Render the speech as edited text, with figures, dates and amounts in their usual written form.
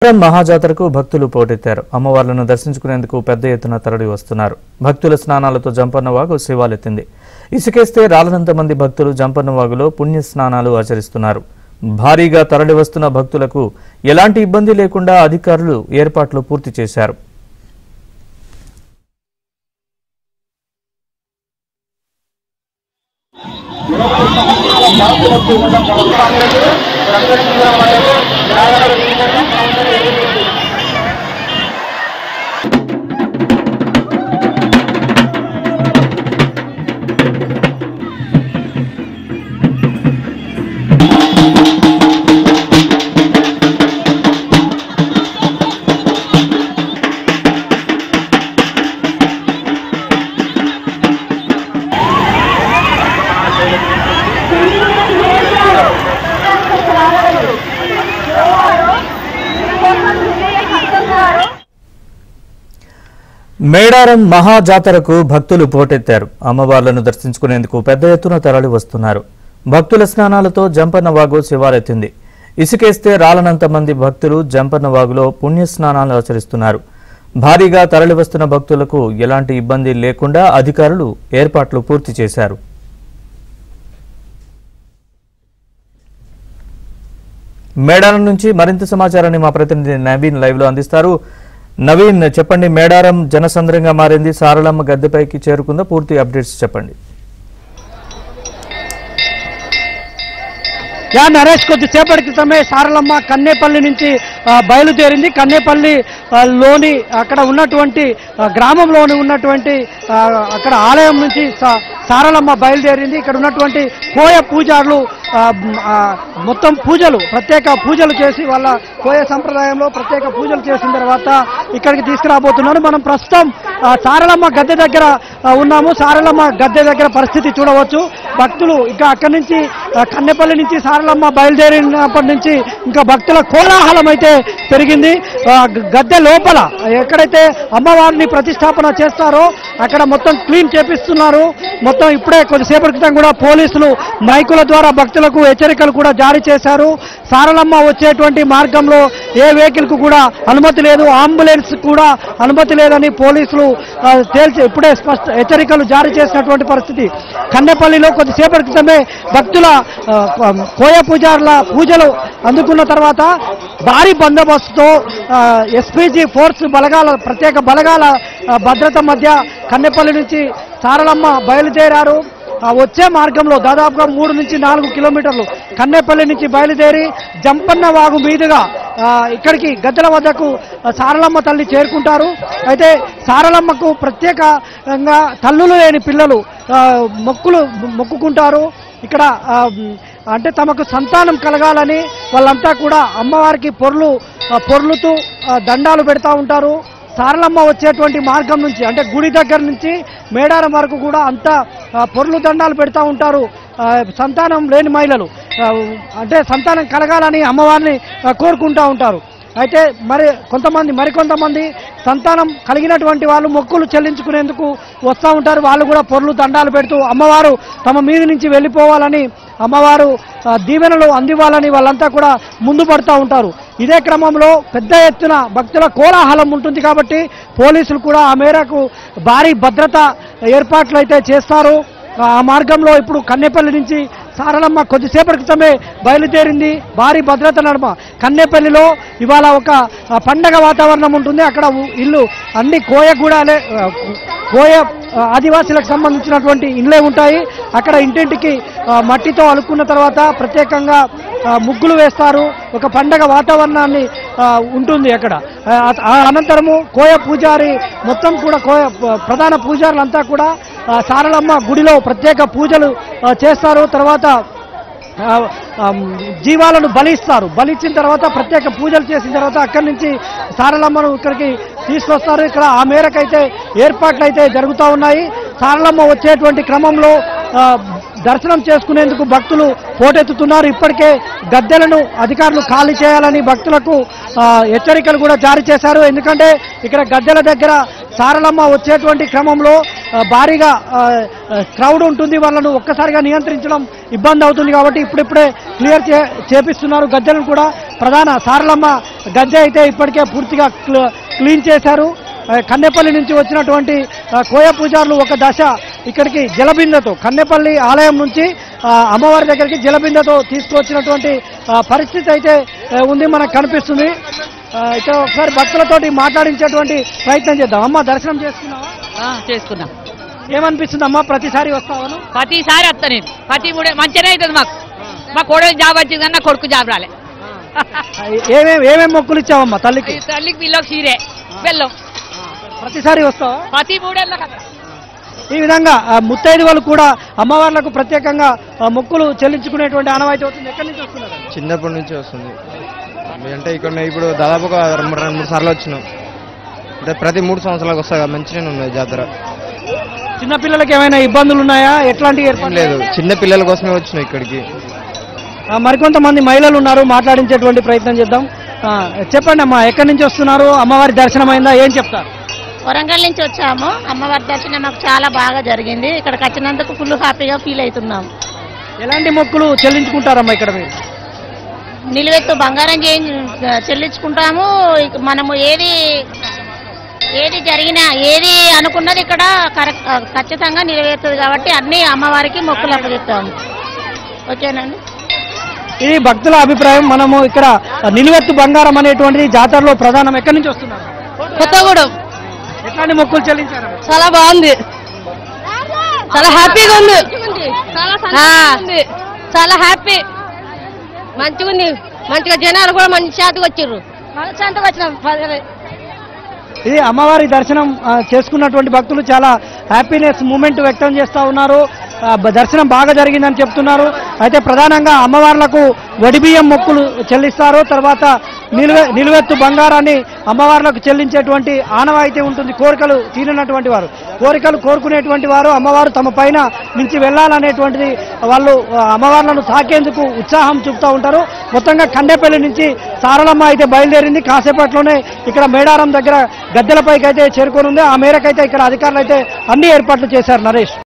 మహాజాతరకు భక్తులు పోటెత్తారు. అమ్మవార్లను దర్శించుకునేందుకు పెద్ద ఎత్తున తరలి వస్తున్నారు. భక్తుల స్నానాలతో జంపన్నవాగు శివాలెత్తింది. ఇసుకేస్తే రాలనంత మంది భక్తులు జంపన్నవాగులో పుణ్య స్నానాలు ఆచరిస్తున్నారు. భారీగా తరలి వస్తున్న భక్తులకు ఎలాంటి ఇబ్బంది లేకుండా అధికారులు ఏర్పాట్లు పూర్తి చేశారు. మేడారం మహాజాతరకు భక్తులు పోటెత్తారు. అమ్మవార్లను దర్శించుకునేందుకు పెద్ద ఎత్తున తరలి వస్తున్నారు. భక్తుల స్నానాలతో జంపన్నవాగు శివాలెత్తింది. ఇసుకేస్తే రాలనంత మంది భక్తులు జంపన్నవాగులో పుణ్య స్నానాలు ఆచరిస్తున్నారు. భారీగా తరలి వస్తున్న భక్తులకు ఎలాంటి ఇబ్బంది లేకుండా అధికారులు ఏర్పాట్లు పూర్తి చేశారు. మేడారం నుంచి మరింత సమాచారాన్ని మా ప్రతినిధి నవీన్ లైవ్ లో అందిస్తారు. నవీన్, చెప్పండి, మేడారం జనసంద్రంగా మారింది. సారలమ్మ గద్దెపైకి చేరుకుందా? పూర్తి అప్డేట్స్ చెప్పండి. నరేష్, కొద్దిసేపటి క్రితమే సారలమ్మ కన్నేపల్లి నుంచి బయలుదేరింది. కన్నేపల్లి లోని అక్కడ ఉన్నటువంటి గ్రామంలోని ఉన్నటువంటి అక్కడ ఆలయం నుంచి సారలమ్మ బయలుదేరింది. ఇక్కడ ఉన్నటువంటి కోయ పూజారులు మొత్తం ప్రత్యేక పూజలు చేసి వాళ్ళ కోయ సంప్రదాయంలో ప్రత్యేక పూజలు చేసిన తర్వాత ఇక్కడికి తీసుకురాబోతున్నారు. మనం ప్రస్తుతం సారలమ్మ గద్దె దగ్గర ఉన్నాము. సారలమ్మ గద్దె దగ్గర పరిస్థితి చూడవచ్చు. భక్తులు ఇంకా అక్కడి నుంచి కన్నెపల్లి నుంచి సారలమ్మ బయలుదేరినప్పటి నుంచి ఇంకా భక్తుల కోలాహలం అయితే పెరిగింది. గద్దె లోపల ఎక్కడైతే అమ్మవారిని ప్రతిష్టాపన చేస్తారో అక్కడ మొత్తం క్లీన్ చేపిస్తున్నారు. మొత్తం ఇప్పుడే కొద్దిసేపటి క్రితం కూడా పోలీసులు మైకుల ద్వారా భక్తులకు హెచ్చరికలు కూడా జారీ చేశారు. సారలమ్మ వచ్చేటువంటి మార్గంలో ఏ వెహికల్ కు కూడా అనుమతి లేదు, అంబులెన్స్ కూడా అనుమతి లేదని పోలీసులు ఇప్పుడే హెచ్చరికలు జారీ చేసినటువంటి పరిస్థితి. కన్నెపల్లిలో కొద్దిసేపటి క్రితమే భక్తుల కోయ పూజారుల పూజలు అందుకున్న తర్వాత భారీ బందోబస్తుతో ఎస్పీజీ ఫోర్స్ బలగాల ప్రత్యేక బలగాల భద్రత మధ్య కన్నెపల్లి నుంచి సారలమ్మ బయలుదేరారు. వచ్చే మార్గంలో దాదాపుగా 3 నుంచి 4 కిలోమీటర్లు కన్నెపల్లి నుంచి బయలుదేరి జంపన్నవాగు మీదుగా ఇక్కడికి గద్దెల వద్దకు సారలమ్మ తల్లి చేరుకుంటారు. అయితే సారలమ్మకు ప్రత్యేకంగా తల్లులు లేని పిల్లలు మొక్కుకుంటారు. ఇక్కడ అంటే తమకు సంతానం కలగాలని వాళ్ళంతా కూడా అమ్మవారికి పొర్లుతూ దండాలు పెడతా ఉంటారు. సారలమ్మ వచ్చేటువంటి మార్గం నుంచి అంటే గుడి దగ్గర నుంచి మేడారం వరకు కూడా అంతా పొర్లు దండాలు పెడతా ఉంటారు. సంతానం లేని మహిళలు అంటే సంతానం కలగాలని అమ్మవారిని కోరుకుంటూ ఉంటారు. అయితే మరికొంతమంది సంతానం కలిగినటువంటి వాళ్ళు మొక్కులు చెల్లించుకునేందుకు వస్తూ ఉంటారు. వాళ్ళు కూడా పొర్లు దండాలు పెడుతూ అమ్మవారు తమ మీద నుంచి వెళ్ళిపోవాలని, అమ్మవారు దీవెనలు అందివ్వాలని వాళ్ళంతా కూడా ముందు పడుతూ ఉంటారు. ఇదే క్రమంలో పెద్ద ఎత్తున భక్తుల కోలాహలం ఉంటుంది కాబట్టి పోలీసులు కూడా ఆ మేరకు భారీ భద్రత ఏర్పాట్లు అయితే చేస్తారు. ఆ మార్గంలో ఇప్పుడు కన్నెపల్లి నుంచి సారలమ్మ కొద్దిసేపటి క్రితమే బయలుదేరింది. భారీ భద్రత నడుమ కన్నెపల్లిలో ఇవాళ ఒక పండగ వాతావరణం ఉంటుంది. అక్కడ ఇల్లు అన్ని కోయ ఆదివాసీలకు సంబంధించినటువంటి ఇళ్ళే ఉంటాయి. అక్కడ ఇంటింటికి మట్టితో అలుక్కున్న తర్వాత ప్రత్యేకంగా ముగ్గులు వేస్తారు. ఒక పండగ వాతావరణాన్ని ఉంటుంది అక్కడ. అనంతరము కోయ పూజారి మొత్తం కూడా ప్రధాన పూజారులంతా కూడా సారలమ్మ గుడిలో ప్రత్యేక పూజలు చేస్తారు. తర్వాత జీవాలను బలిచ్చిన తర్వాత ప్రత్యేక పూజలు చేసిన తర్వాత అక్కడి నుంచి సారలమ్మను ఇక్కడికి తీసుకొస్తారు. ఇక్కడ ఆ మేరకైతే ఏర్పాట్లు అయితే జరుగుతూ ఉన్నాయి. సారలమ్మ వచ్చేటువంటి క్రమంలో దర్శనం చేసుకునేందుకు భక్తులు పోటెత్తుతున్నారు. ఇప్పటికే గద్దెలను అధికారులు ఖాళీ చేయాలని భక్తులకు హెచ్చరికలు కూడా జారీ చేశారు. ఎందుకంటే ఇక్కడ గద్దెల దగ్గర సారలమ్మ వచ్చేటువంటి క్రమంలో భారీగా క్రౌడ్ ఉంటుంది, వాళ్ళను ఒక్కసారిగా నియంత్రించడం ఇబ్బంది అవుతుంది కాబట్టి ఇప్పుడిప్పుడే క్లియర్ చేపిస్తున్నారు గద్దెలను కూడా. ప్రధాన సారలమ్మ గద్దె అయితే ఇప్పటికే పూర్తిగా క్లీన్ చేశారు. కన్నెపల్లి నుంచి వచ్చినటువంటి కోయ పూజారులు ఒక దశ ఇక్కడికి జలబిందెతో కన్నెపల్లి ఆలయం నుంచి అమ్మవారి దగ్గరికి జలబిందెతో తీసుకువచ్చినటువంటి పరిస్థితి అయితే ఉంది, మనకు కనిపిస్తుంది. ఇక్కడ ఒకసారి భక్తులతోటి మాట్లాడించేటువంటి ప్రయత్నం చేద్దాం. అమ్మ, దర్శనం చేసుకున్నావా? చేసుకున్నాం. ఏమనిపిస్తుంది అమ్మా, ప్రతిసారి వస్తావాను? ప్రతిసారి వస్తా నేను. ప్రతి మూడే మంచిగానే అవుతుంది మాకు. మా కోడలు జాబ్ వచ్చింది కానీ నా కొడుకు జాబ్ రాలే. ఏమేమి మొక్కులు ఇచ్చావమ్మా తల్లికి? తల్లికి పిల్లకి చీరే బెల్లం. ప్రతిసారి వస్తావా? ప్రతి మూడేళ్ళకి అట్లా. ఈ విధంగా ముత్తైదువులు కూడా అమ్మవార్లకు ప్రత్యేకంగా మొక్కులు చెల్లించుకునేటువంటి ఆనవాయితీ అవుతుంది. ఎక్కడి నుంచి వస్తున్నారు? చిన్నప్పటి నుంచి వస్తుంది. అంటే ఇక్కడ ఇప్పుడు దాదాపుగా 2-3 సార్లు వచ్చినాం. అంటే ప్రతి 3 సంవత్సరాలకు వస్తా. మంచిగానే ఉన్నది జాతర. చిన్నపిల్లలకి ఏమైనా ఇబ్బందులు ఉన్నాయా? ఎట్లాంటి ఏర్పాటు లేదు, చిన్న పిల్లల కోసమే వచ్చినాం ఇక్కడికి. మరికొంతమంది మహిళలు ఉన్నారు, మాట్లాడించేటువంటి ప్రయత్నం చేద్దాం. చెప్పండి అమ్మా, ఎక్కడి నుంచి వస్తున్నారు? అమ్మవారి దర్శనం అయిందా? ఏం చెప్తారు? వరంగల్ నుంచి వచ్చాము. అమ్మవారి దర్శనం మాకు చాలా బాగా జరిగింది. ఇక్కడికి వచ్చినందుకు ఫుల్ హ్యాపీగా ఫీల్ అవుతున్నాం. ఎలాంటి మొక్కులు చెల్లించుకుంటారమ్మా ఇక్కడ మీరు? నిలువెత్తు బంగారం చెల్లించుకుంటాము. మనము ఏది జరిగినా ఏది అనుకున్నది ఇక్కడ ఖచ్చితంగా నిలవేరుతుంది కాబట్టి అన్ని అమ్మవారికి మొక్కులు అప్పచెప్తాము. ఓకేనండి. ఇది భక్తుల అభిప్రాయం. మనము ఇక్కడ నిలువెత్తు బంగారం అనేటువంటిది జాతరలో ప్రధానం. ఎక్కడి నుంచి వస్తున్నారు? కొత్తగూడెం. ఎట్లాంటి మొక్కులు చెల్లించారు? చాలా బాగుంది, చాలా హ్యాపీగా ఉంది, చాలా హ్యాపీ, మంచిగా ఉంది. మంచిగా జనాలు కూడా మంచి శాంతిగా వచ్చారు. శాంతిగా వచ్చినాం. ఇది అమ్మవారి దర్శనం చేసుకున్నటువంటి భక్తులు చాలా హ్యాపీనెస్ మూమెంట్ వ్యక్తం చేస్తూ ఉన్నారు. దర్శనం బాగా జరిగిందని చెప్తున్నారు. అయితే ప్రధానంగా అమ్మవార్లకు వడిబియ్యం మొక్కులు చెల్లిస్తారు. తర్వాత నిలువెత్తు బంగారాన్ని అమ్మవార్లకు చెల్లించేటువంటి ఆనవాయితీ ఉంటుంది. కోరికలు తీరినటువంటి వారు, కోరికలు కోరుకునేటువంటి వారు అమ్మవారు తమ పైన నుంచి వెళ్ళాలనేటువంటిది వాళ్ళు అమ్మవార్లను తాకేందుకు ఉత్సాహం చూపుతూ ఉంటారు. మొత్తంగా కన్నెపల్లి నుంచి సారలమ్మ అయితే బయలుదేరింది. కాసేపట్లోనే ఇక్కడ మేడారం దగ్గర గద్దెలపైకి అయితే చేరుకోనుంది. ఆ మేరకైతే ఇక్కడ అధికారులు అయితే అన్ని ఏర్పాట్లు చేశారు. నరేష్.